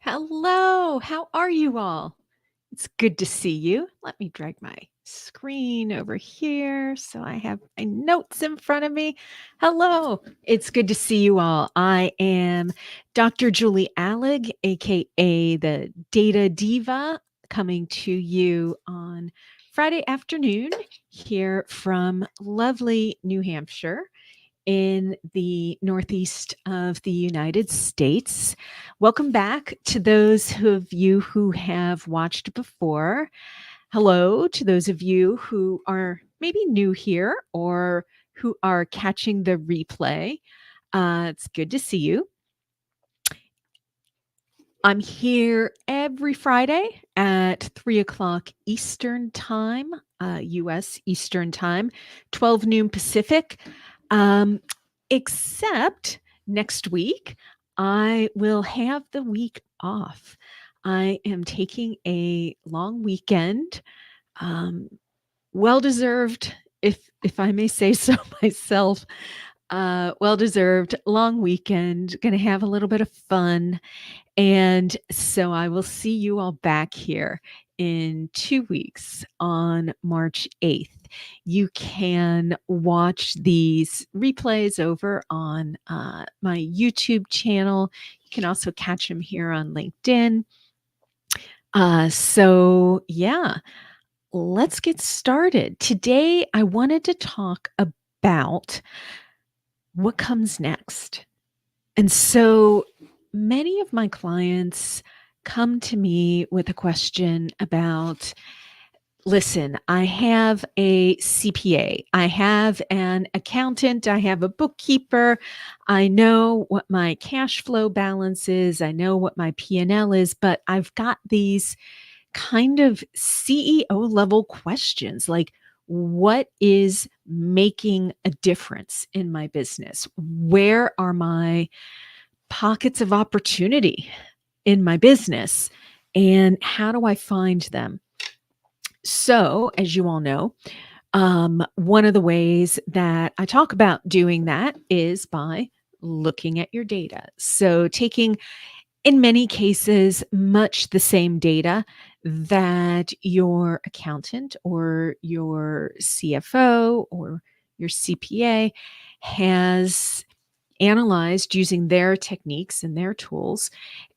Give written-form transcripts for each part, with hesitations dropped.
Hello, how are you all? It's good to see you. Let me drag my screen over here so I have my notes in front of me. Hello, it's good to see you all. I am Dr. Julie Allig, aka the Data Diva, coming to you on Friday afternoon here from lovely New Hampshire in the Northeast of the United States. Welcome back to those of you who have watched before. Hello to those of you who are maybe new here or who are catching the replay. It's good to see you. I'm here every Friday at 3 o'clock Eastern Time, US Eastern Time, 12 noon Pacific. Except next week, I will have the week off. I am taking a long weekend, um, well deserved, if I may say so myself. Well deserved long weekend. Going to have a little bit of fun. And so I will see you all back here in 2 weeks on March 8th. You can watch these replays over on my YouTube channel. You can also catch them here on LinkedIn. Yeah, let's get started. Today, I wanted to talk about what comes next. And so many of my clients come to me with a question about, listen, I have a CPA, I have an accountant, I have a bookkeeper, I know what my cash flow balance is, I know what my P&L is, but I've got these kind of CEO level questions like, what is making a difference in my business? Where are my pockets of opportunity in my business, and how do I find them? So, as you all know, one of the ways that I talk about doing that is by looking at your data. So, taking, in many cases, much the same data that your accountant or your CFO or your CPA has analyzed using their techniques and their tools.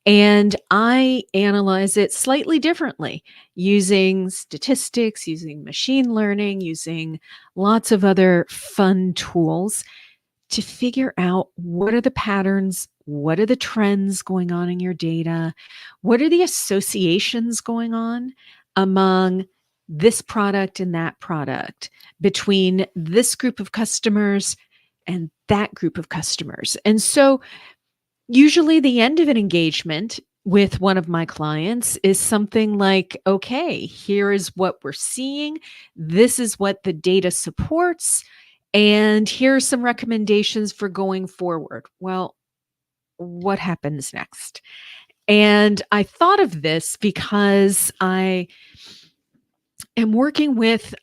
And I analyze it slightly differently using statistics, using machine learning, using lots of other fun tools to figure out what are the patterns, what are the trends going on in your data, what are the associations going on among this product and that product, between this group of customers and that group of customers. And so usually the end of an engagement with one of my clients is something like, okay, here is what we're seeing. This is what the data supports. And here are some recommendations for going forward. Well, what happens next? And I thought of this because I am working with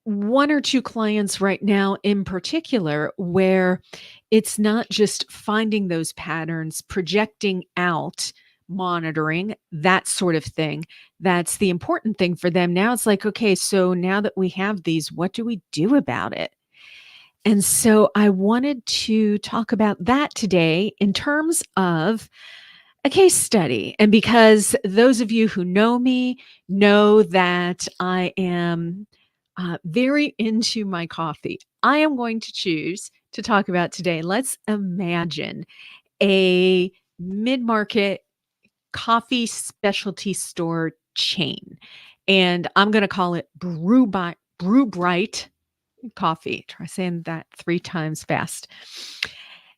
one or two clients right now in particular where it's not just finding those patterns, projecting out, monitoring, that sort of thing. That's the important thing for them. Now it's like, okay, so now that we have these, what do we do about it? And so I wanted to talk about that today in terms of a case study. And because those of you who know me know that I am very into my coffee, I am going to choose to talk about today. Let's imagine a mid market coffee specialty store chain. And I'm going to call it Brew Bright Coffee. Try saying that 3 times fast.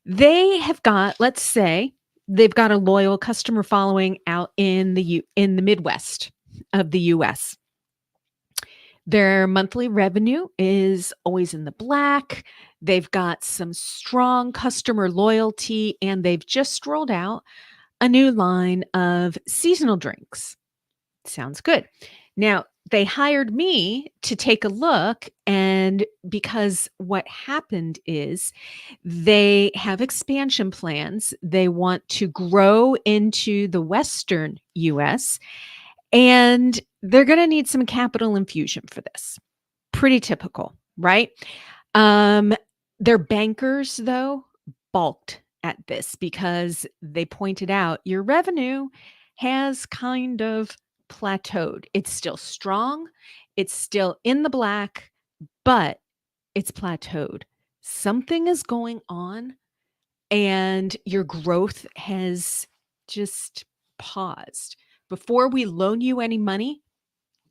They have got, let's say, they've got a loyal customer following out in the Midwest of the US. Their monthly revenue is always in the black. They've got some strong customer loyalty, and they've just rolled out a new line of seasonal drinks. Sounds good. Now, they hired me to take a look, and because what happened is they have expansion plans. They want to grow into the Western US, and they're going to need some capital infusion for this. Pretty typical, right? Um, their bankers, though, balked at this because they pointed out your revenue has kind of plateaued. It's still strong, it's still in the black, but it's plateaued. Something is going on, and your growth has just paused. Before we loan you any money,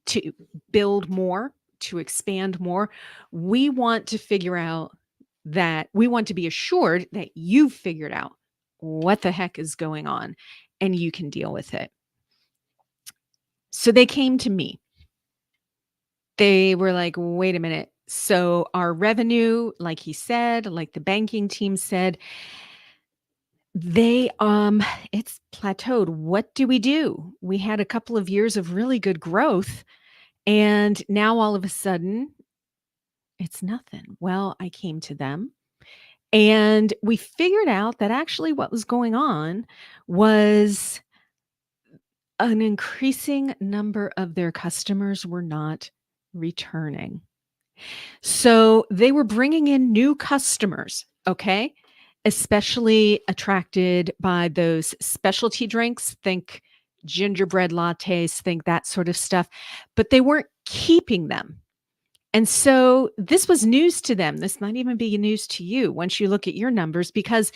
to build more, to expand more, we want to figure out that we want to be assured that you've figured out what the heck is going on and you can deal with it. So they came to me. They were like, wait a minute. So our revenue, like he said, like the banking team said, they it's plateaued. What do? We had a couple of years of really good growth, and now all of a sudden it's nothing. Well, I came to them and we figured out that actually what was going on was an increasing number of their customers were not returning. So they were bringing in new customers, okay? Especially attracted by those specialty drinks, think gingerbread lattes, think that sort of stuff, but they weren't keeping them. And so this was news to them. This might even be news to you once you look at your numbers, because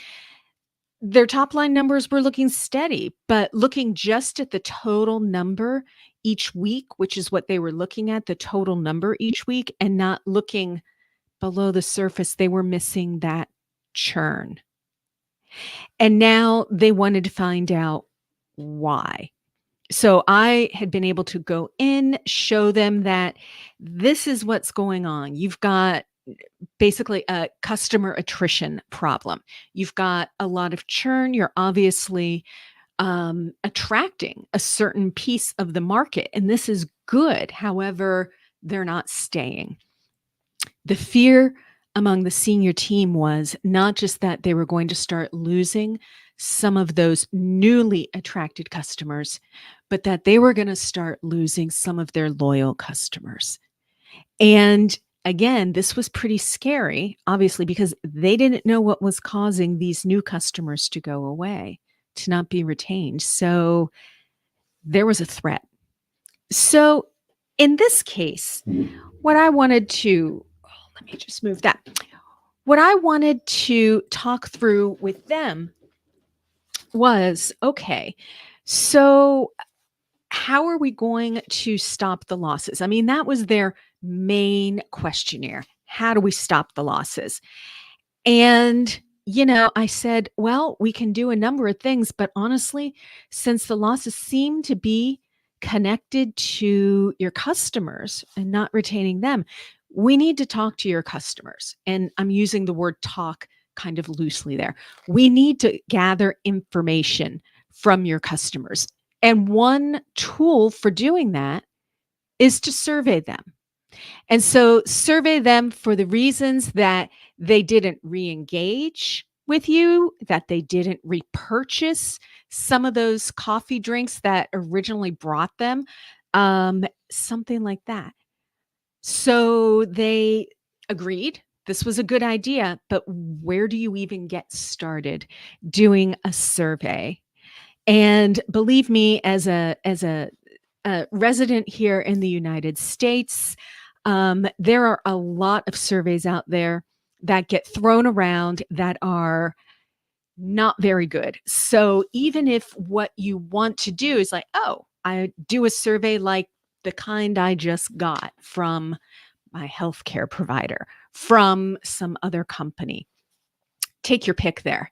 their top line numbers were looking steady, but looking just at the total number each week, which is what they were looking at, the total number each week, and not looking below the surface, they were missing that churn. And now they wanted to find out why. So I had been able to go in, show them that this is what's going on. You've got basically a customer attrition problem. You've got a lot of churn. You're obviously attracting a certain piece of the market, and this is good. However, they're not staying. The fear among the senior team was not just that they were going to start losing some of those newly attracted customers, but that they were going to start losing some of their loyal customers. And again, this was pretty scary, obviously, because they didn't know what was causing these new customers to go away, to not be retained. So there was a threat. So in this case, what I wanted to, let me just move that. What I wanted to talk through with them was, okay, so how are we going to stop the losses? I mean, that was their main questionnaire. How do we stop the losses? And, I said, well, we can do a number of things, but honestly, since the losses seem to be connected to your customers and not retaining them, we need to talk to your customers. And I'm using the word talk kind of loosely there. We need to gather information from your customers. And one tool for doing that is to survey them. And so survey them for the reasons that they didn't re-engage with you, that they didn't repurchase some of those coffee drinks that originally brought them, something like that. So they agreed this was a good idea, but where do you even get started doing a survey? And believe me, as a resident here in the United States, there are a lot of surveys out there that get thrown around that are not very good. So even if what you want to do is like, oh, I do a survey like the kind I just got from my healthcare provider, from some other company, take your pick there.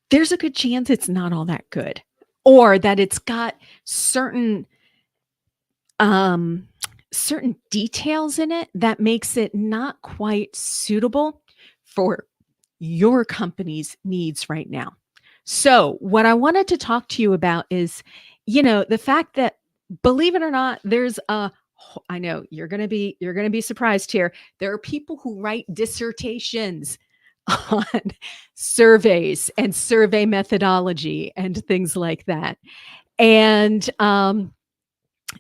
There's a good chance it's not all that good, or that it's got certain um, certain details in it that makes it not quite suitable for your company's needs right now. So, what I wanted to talk to you about is, the fact that Believe it or not, there's a I know you're gonna be surprised here. There are people who write dissertations on surveys and survey methodology and things like that. And,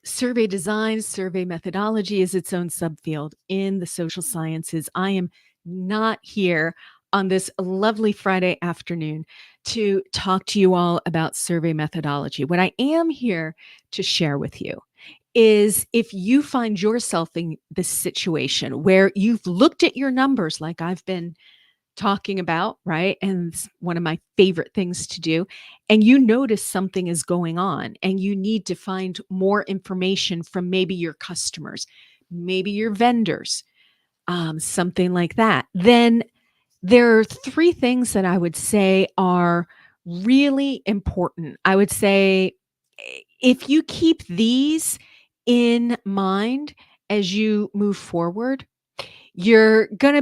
survey design, survey methodology is its own subfield in the social sciences. I am not here on this lovely Friday afternoon to talk to you all about survey methodology. What I am here to share with you is if you find yourself in this situation where you've looked at your numbers like I've been talking about, right? And it's one of my favorite things to do. And you notice something is going on and you need to find more information from maybe your customers, maybe your vendors, something like that. Then there are three things that I would say are really important. I would say if you keep these in mind as you move forward, you're gonna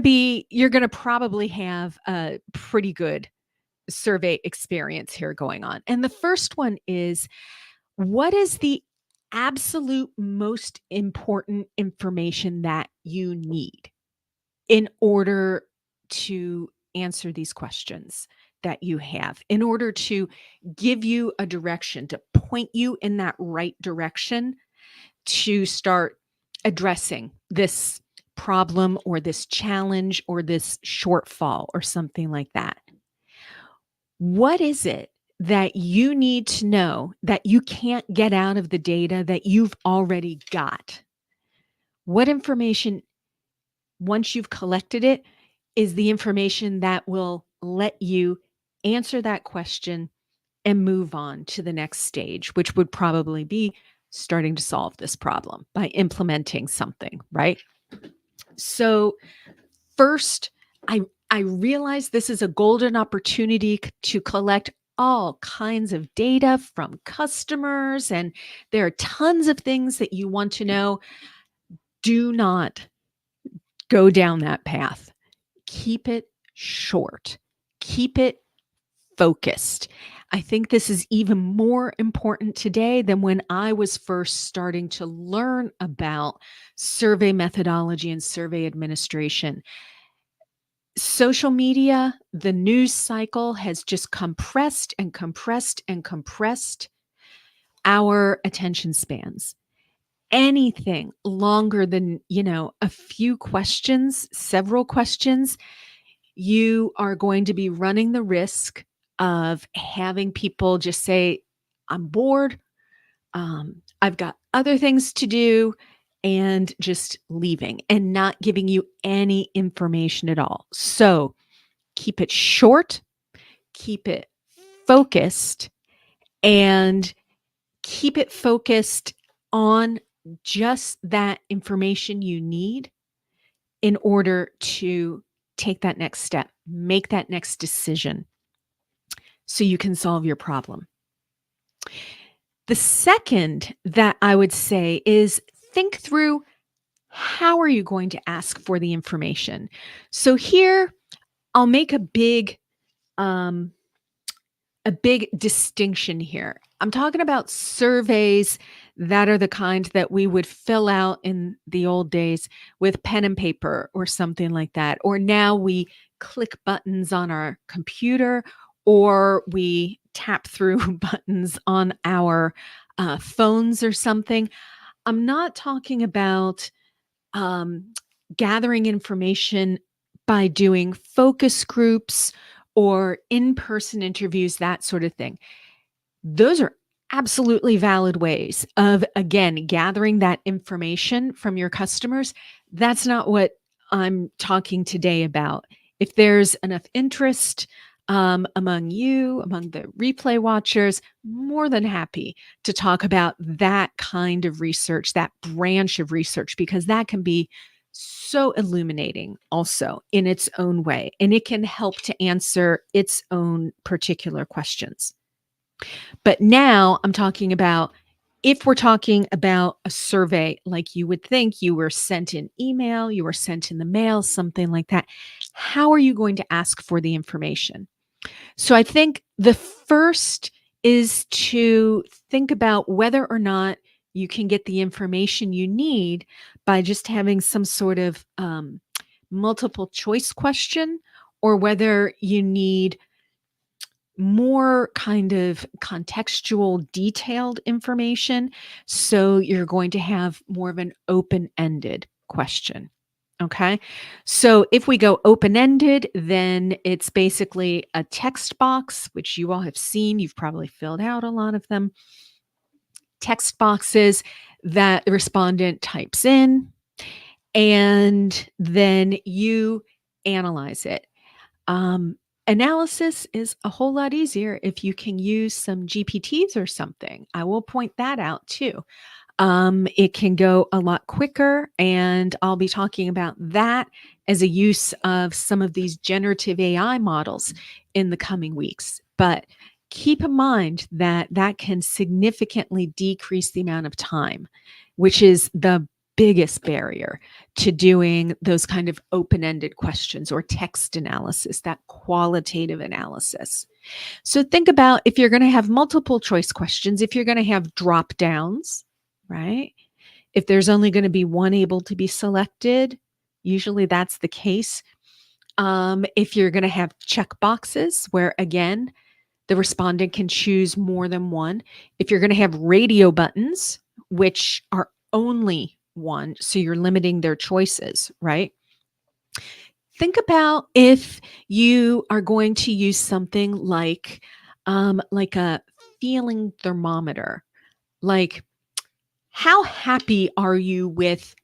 probably have a pretty good survey experience here going on. And the first one is, what is the absolute most important information that you need in order to answer these questions that you have, in order to give you a direction, to point you in that right direction to start addressing this problem or this challenge or this shortfall or something like that. What is it that you need to know that you can't get out of the data that you've already got? What information, once you've collected it, is the information that will let you answer that question and move on to the next stage, which would probably be starting to solve this problem by implementing something, right? So, first, I I realize this is a golden opportunity to collect all kinds of data from customers, and there are tons of things that you want to know. Do not go down that path. Keep it short. Keep it focused. I think this is even more important today than when I was first starting to learn about survey methodology and survey administration. Social media, the news cycle has just compressed and compressed and compressed our attention spans. Anything longer than, a few questions, several questions, you are going to be running the risk of having people just say, I'm bored, I've got other things to do, and just leaving and not giving you any information at all. So keep it short, keep it focused, and keep it focused on just that information you need in order to take that next step, make that next decision so you can solve your problem. The second that I would say is think through, how are you going to ask for the information? So here I'll make um, a big distinction here. I'm talking about surveys that are the kind that we would fill out in the old days with pen and paper or something like that. Or now we click buttons on our computer or we tap through buttons on our phones or something. I'm not talking about um, gathering information by doing focus groups or in person interviews, that sort of thing. Those are absolutely valid ways of, again, gathering that information from your customers. That's not what I'm talking today about. If there's enough interest among you, among the replay watchers, more than happy to talk about that kind of research, that branch of research, because that can be so illuminating also in its own way, and it can help to answer its own particular questions. But now I'm talking about, if we're talking about a survey, like you would think you were sent an email, you were sent in the mail, something like that. How are you going to ask for the information? So I think the first is to think about whether or not you can get the information you need by just having some sort of multiple choice question, or whether you need more kind of contextual, detailed information. So you're going to have more of an open ended question. Okay. So if we go open ended, then it's basically a text box, which you all have seen. You've probably filled out a lot of them. Text boxes that the respondent types in, and then you analyze it. Um, Analysis is a whole lot easier if you can use some GPTs or something. I will point that out too. It can go a lot quicker, and I'll be talking about that as a use of some of these generative AI models in the coming weeks. But keep in mind that that can significantly decrease the amount of time, which is the biggest barrier to doing those kind of open-ended questions or text analysis, that qualitative analysis. So think about, if you're going to have multiple choice questions, if you're going to have drop downs, right? If there's only going to be one able to be selected, usually that's the case. If you're going to have check boxes where, again, the respondent can choose more than one. If you're going to have radio buttons, which are only one, so you're limiting their choices, right? Think about if you are going to use something like a feeling thermometer. Like, how happy are you with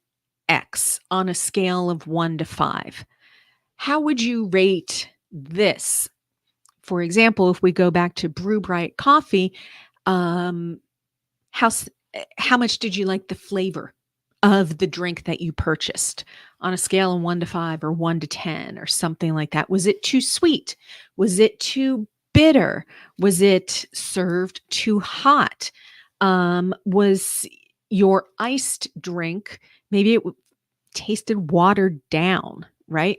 X on a scale of 1 to 5? How would you rate this? For example, if we go back to Brew Bright coffee, um, how how much did you like the flavor of the drink that you purchased on a scale of 1 to 5 or 1 to 10 or something like that? Was it too sweet? Was it too bitter? Was it served too hot? Was your iced drink, maybe it tasted watered down, right?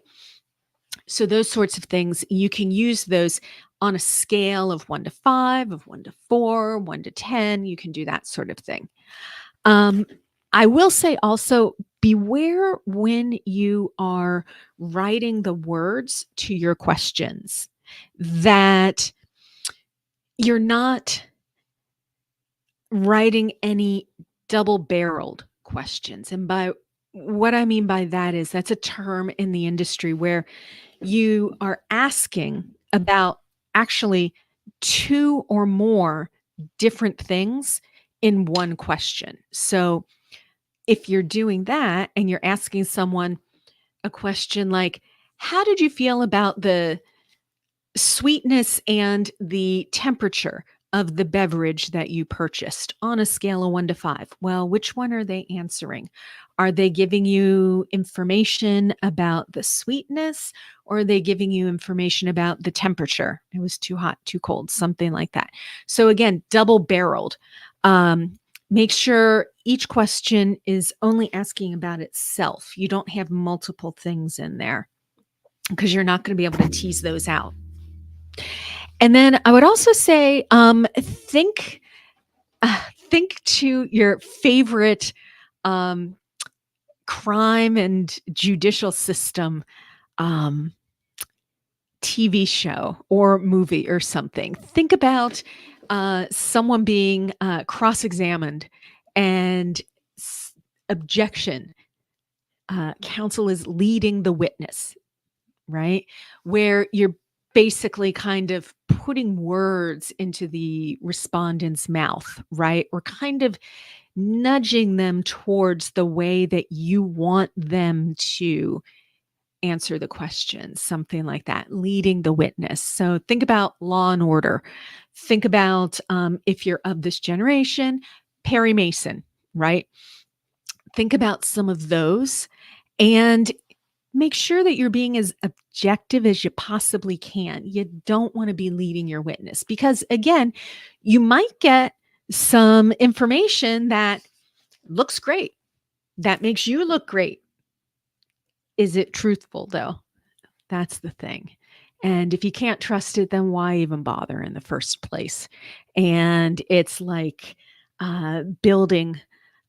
So those sorts of things, you can use those on a scale of 1 to 5, of 1 to 4, 1 to 10. You can do that sort of thing. Um, I will say also, beware when you are writing the words to your questions, that you're not writing any double-barreled questions. And by what I mean by that is, that's a term in the industry where you are asking about actually two or more different things in one question. So if you're doing that and you're asking someone a question like, how did you feel about the sweetness and the temperature of the beverage that you purchased on a scale of 1 to 5? Well, which one are they answering? Are they giving you information about the sweetness, or are they giving you information about the temperature? It was too hot, too cold, something like that. So again, double barreled. Make sure each question is only asking about itself. You don't have multiple things in there, because you're not going to be able to tease those out. And then I would also say, think to your favorite um, crime and judicial system um, TV show or movie or something. Think about someone being cross-examined, and objection. Counsel is leading the witness, right? Where you're basically kind of putting words into the respondent's mouth, right? Or kind of nudging them towards the way that you want them to answer the question, something like that, leading the witness. So think about Law and Order. Think about, if you're of this generation, Perry Mason, right? Think about some of those, and make sure that you're being as objective as you possibly can. You don't want to be leading your witness, because, again, you might get some information that looks great, that makes you look great. Is it truthful, though? That's the thing. And if you can't trust it, then why even bother in the first place? And it's like building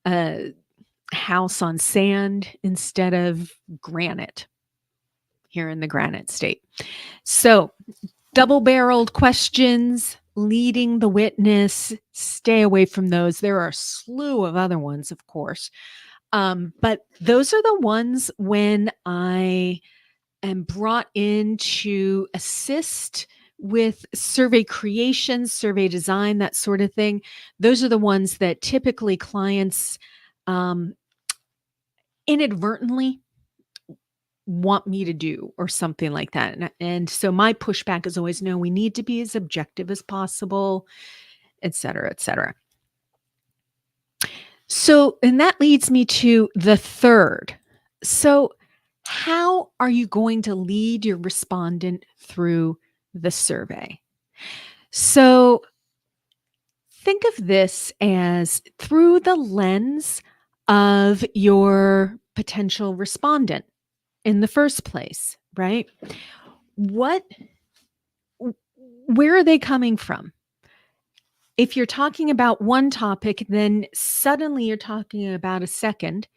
a house on sand instead of granite here in the granite state. So, double-barreled questions, leading the witness, stay away from those. There are a slew of other ones, of course. But those are the ones when I am brought in to assist with survey creation, survey design, that sort of thing. Those are the ones that typically clients um, inadvertently want me to do or something like that. And so my pushback is always no, we need to be as objective as possible, et cetera, et cetera. So, and that leads me to the third. So, how are you going to lead your respondent through the survey? So, think of this as through the lens of your potential respondent in the first place, right? What, where are they coming from? If you're talking about one topic, then suddenly you're talking about a second,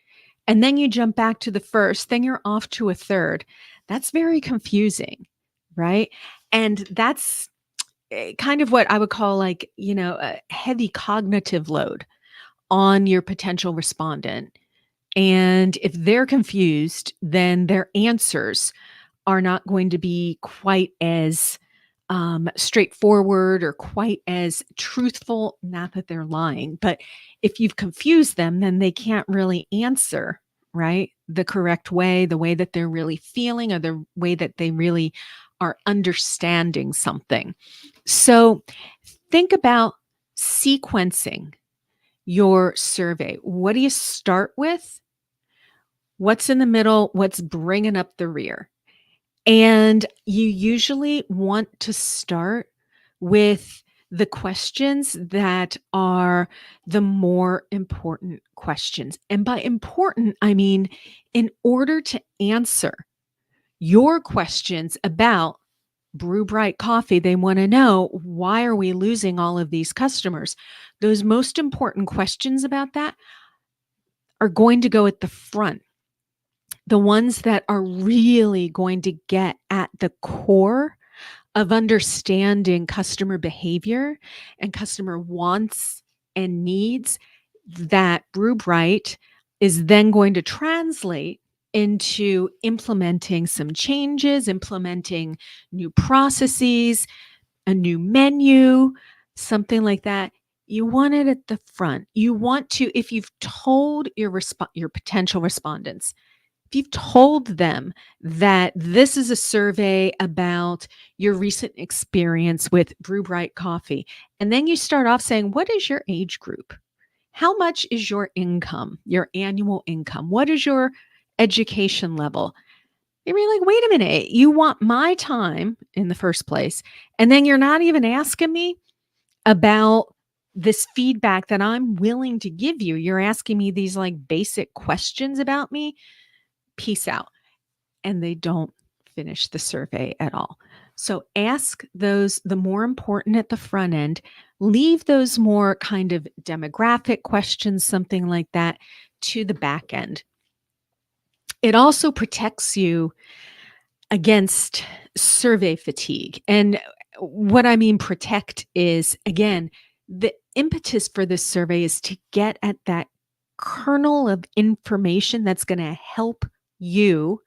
and then you jump back to the first, then you're off to a third. That's very confusing, right? And that's kind of what I would call like, a heavy cognitive load on your potential respondent. And if they're confused, then their answers are not going to be quite as straightforward or quite as truthful. Not that they're lying, but if you've confused them, then they can't really answer, right? The correct way, the way that they're really feeling, or the way that they really are understanding something. So think about sequencing your survey. What do you start with? What's in the middle? What's bringing up the rear? And you usually want to start with the questions that are the more important questions. And by important, I mean in order to answer your questions about Brew Bright Coffee, they want to know, why are we losing all of these customers? Those most important questions about that are going to go at the front. The ones that are really going to get at the core of understanding customer behavior and customer wants and needs, that Brew Bright is then going to translate into implementing some changes, implementing new processes, a new menu, something like that. You want it at the front. You want to, if you've told your potential respondents, if you've told them that this is a survey about your recent experience with Brew Bright Coffee, and then you start off saying, what is your age group? How much is your income, your annual income? What is your education level? You're like, wait a minute, you want my time in the first place, and then you're not even asking me about this feedback that I'm willing to give you. You're asking me these like basic questions about me. Peace out. And they don't finish the survey at all. So ask those, the more important at the front end, leave those more kind of demographic questions, something like that, to the back end. It also protects you against survey fatigue. And what I mean protect is, again, the impetus for this survey is to get at that kernel of information that's going to help you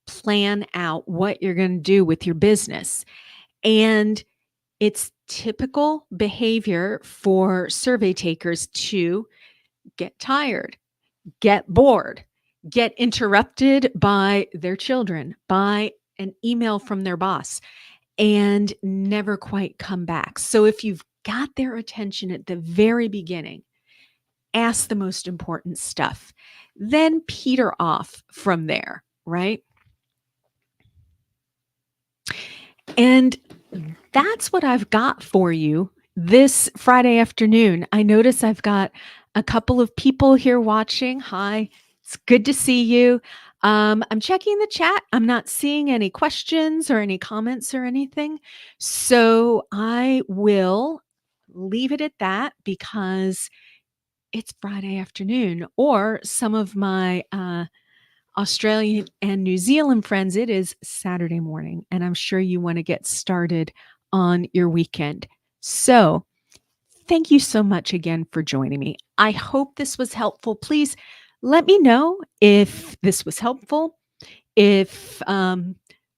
plan out what you're going to do with your business. And it's typical behavior for survey takers to get tired, get bored, get interrupted by their children, by an email from their boss, and never quite come back. So if you've got their attention at the very beginning, ask the most important stuff, then peter off from there, right? And that's what I've got for you this Friday afternoon. I notice I've got a couple of people here watching. Hi, it's good to see you. I'm checking the chat. I'm not seeing any questions or any comments or anything. So I will leave it at that because it's Friday afternoon, or some of my Australian and New Zealand friends, it is Saturday morning, and I'm sure you want to get started on your weekend. So, thank you so much again for joining me. I hope this was helpful. Please let me know if this was helpful, if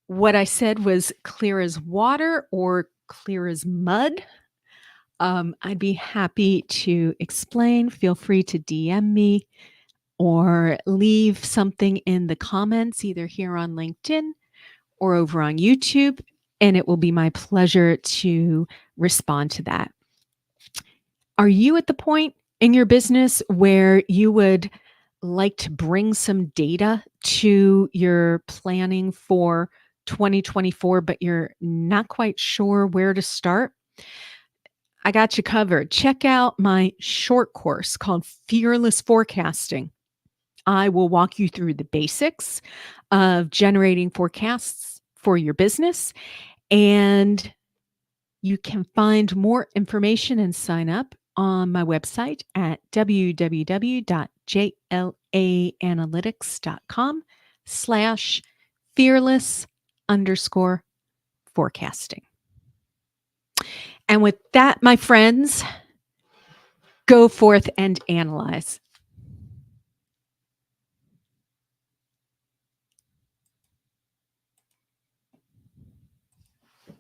what I said was clear as water or clear as mud. I'd be happy to explain. Feel free to DM me or leave something in the comments, either here on LinkedIn or over on YouTube, and it will be my pleasure to respond to that. Are you at the point in your business where you would like to bring some data to your planning for 2024, but you're not quite sure where to start? I got you covered. Check out my short course called Fearless Forecasting. I will walk you through the basics of generating forecasts for your business, and you can find more information and sign up on my website at www.jlaanalytics.com/fearless_forecasting. And with that, my friends, go forth and analyze.